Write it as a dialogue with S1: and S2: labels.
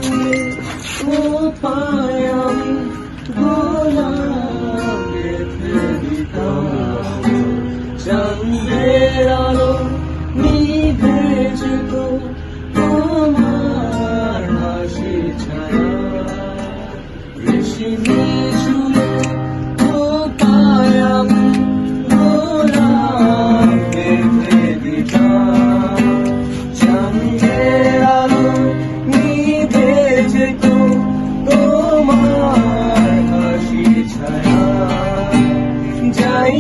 S1: ছুঁয়ে কোথায় আমি গোলাপ গেঁথে দিতাম। চাঁদের আলো নিভে যেত তোমার হাসি ছায়া। রেশমি চুলে কোথায় আমি গোলাপ গেঁথে দিতাম। চাঁদের আলো নিভে যেত তোমার হাসি ছায়া। যাই